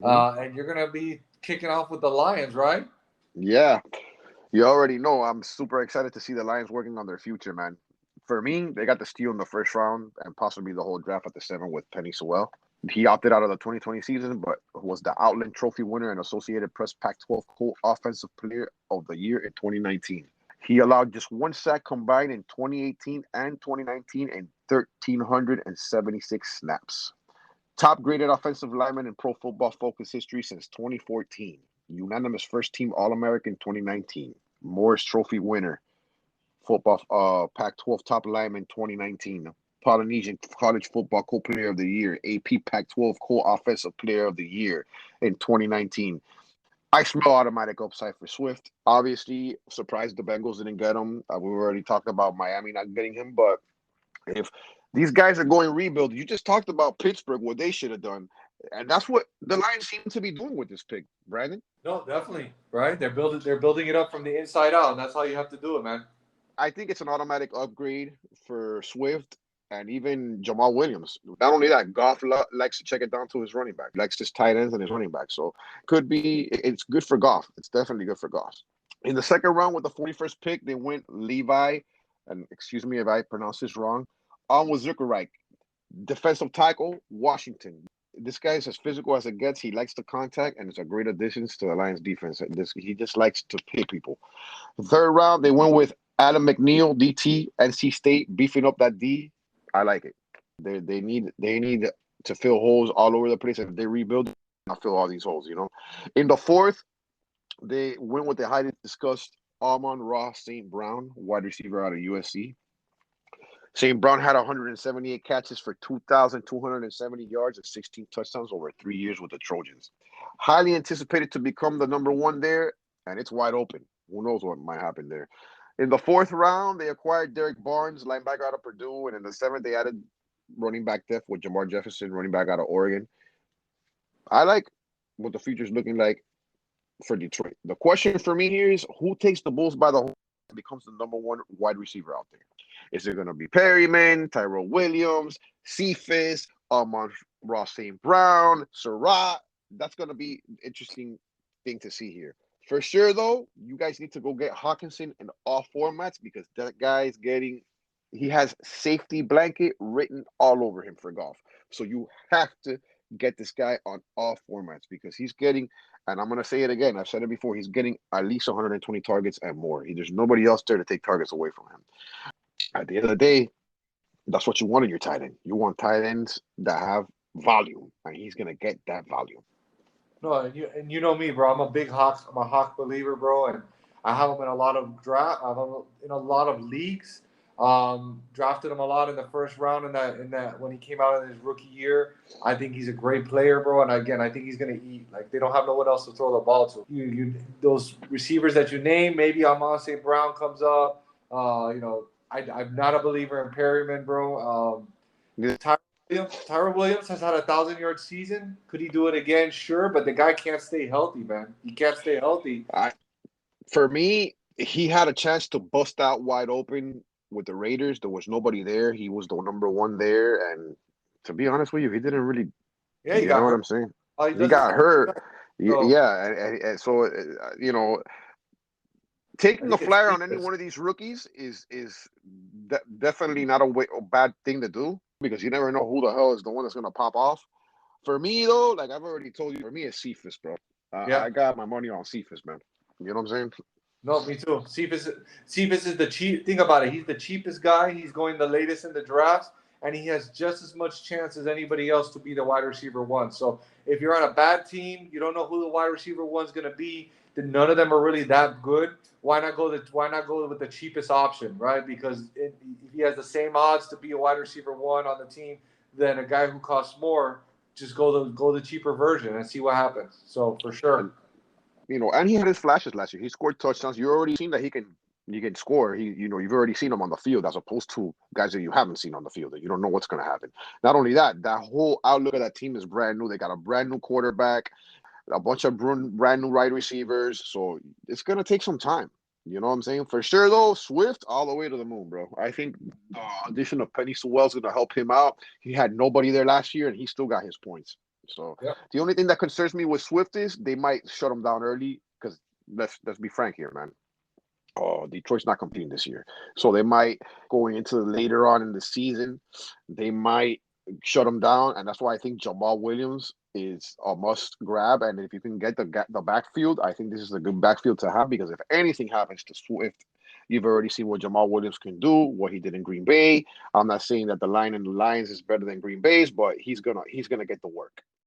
Hmm. And you're gonna be kicking off with the Lions, right? Yeah, you already know. I'm super excited to see the Lions working on their future, man. For me, they got the steal in the first round and possibly the whole draft at the 7 with Penny Sewell. He opted out of the 2020 season, but was the Outland Trophy winner and Associated Press Pac-12 Co-Offensive Player of the Year in 2019. He allowed just one sack combined in 2018 and 2019 and 1,376 snaps. Top graded offensive lineman in Pro Football Focus history since 2014. Unanimous first team All American 2019. Morris Trophy winner. Football Pac 12 top lineman 2019. Polynesian College Football Co Player of the Year. AP Pac 12 Co Offensive Player of the Year in 2019. I smell automatic upside for Swift. Obviously, surprised the Bengals didn't get him. We already talked about Miami not getting him, but if these guys are going rebuild, you just talked about Pittsburgh, what they should have done. And that's what the Lions seem to be doing with this pick, Brandon. No, definitely, right? They're building it up from the inside out, and that's how you have to do it, man. I think it's an automatic upgrade for Swift and even Jamal Williams. Not only that, Goff likes to check it down to his running back, likes his tight ends and his running back. So could be it's good for Goff. It's definitely good for Goff. In the second round with the 41st pick, they went Levi, and excuse me if I pronounce this wrong, Onwuzurike, defensive tackle, Washington. This guy is as physical as it gets. He likes the contact, and it's a great addition to the Lions defense. He just likes to hit people. Third round, they went with Adam McNeil, DT, NC State, beefing up that D. I like it. They need to fill holes all over the place. If they rebuild, not fill all these holes. In the fourth, they went with the highly discussed Amon Ross St. Brown, wide receiver out of USC. St. Brown had 178 catches for 2,270 yards and 16 touchdowns over 3 years with the Trojans. Highly anticipated to become the number one there, and it's wide open. Who knows what might happen there? In the fourth round, they acquired Derek Barnes, linebacker out of Purdue, and in the seventh, they added running back depth with Jamar Jefferson, running back out of Oregon. I like what the future's looking like for Detroit. The question for me here is who takes the Bulls by the horn and becomes the number one wide receiver out there? Is it going to be Perryman, Tyrell Williams, Cephas, Amon Ross St. Brown, Surratt? That's going to be an interesting thing to see here. For sure, though, you guys need to go get Hawkinson in all formats because that guy's he has safety blanket written all over him for Goff. So you have to get this guy on all formats because he's getting, and I'm going to say it again, I've said it before, he's getting at least 120 targets and more. There's nobody else there to take targets away from him. At the end of the day, that's what you want in your tight end. You want tight ends that have volume, and he's going to get that volume. No, and you know me, bro. I'm a Hawk believer, bro, and I have him in a lot of draft. I have him in a lot of leagues. Drafted him a lot in the first round in that when he came out in his rookie year. I think he's a great player, bro. And again, I think he's gonna eat. Like they don't have no one else to throw the ball to. You those receivers that you name, maybe Amon St. Brown comes up. I'm not a believer in Perryman, bro. Yeah, Tyler Williams has had 1,000 yard season. Could he do it again? Sure, but the guy can't stay healthy, man. He can't stay healthy. I, for me, he had a chance to bust out wide open with the Raiders. There was nobody there. He was the number one there, and to be honest with you, he didn't really. Yeah, he You got know what hurt. I'm saying? All he He does is got hurt. so Yeah, and so I taking a think it's flyer on any weakness. one of these rookies is definitely not a bad thing to do because you never know who the hell is the one that's gonna pop off. For me though, like I've already told you, for me it's Cephas, bro. Yeah. I got my money on Cephas, man. You know what I'm saying? No, me too. Cephas is the cheap. Think about it. He's the cheapest guy. He's going the latest in the drafts, and he has just as much chance as anybody else to be the wide receiver one. So if you're on a bad team, you don't know who the wide receiver one's going to be. Then none of them are really that good. Why not go with the cheapest option, right? Because if he has the same odds to be a wide receiver one on the team than a guy who costs more, just go the cheaper version and see what happens. So for sure. And and he had his flashes last year. He scored touchdowns. You already seen that he can score. You've already seen him on the field as opposed to guys that you haven't seen on the field that you don't know what's going to happen. Not only that, that whole outlook of that team is brand new. They got a brand new quarterback, a bunch of brand new wide receivers. So it's going to take some time. You know what I'm saying? For sure, though, Swift all the way to the moon, bro. I think the addition of Penny Sewell is going to help him out. He had nobody there last year, and he still got his points. So Yeah. the only thing that concerns me with Swift is they might shut him down early because let's be frank here, man. Oh, Detroit's not competing this year, so they might going into later on in the season, they might shut him down, and that's why I think Jamal Williams is a must grab. And if you can get the backfield, I think this is a good backfield to have because if anything happens to Swift, you've already seen what Jamal Williams can do, what he did in Green Bay. I'm not saying that the line in the Lions is better than Green Bay's, but he's gonna get the work.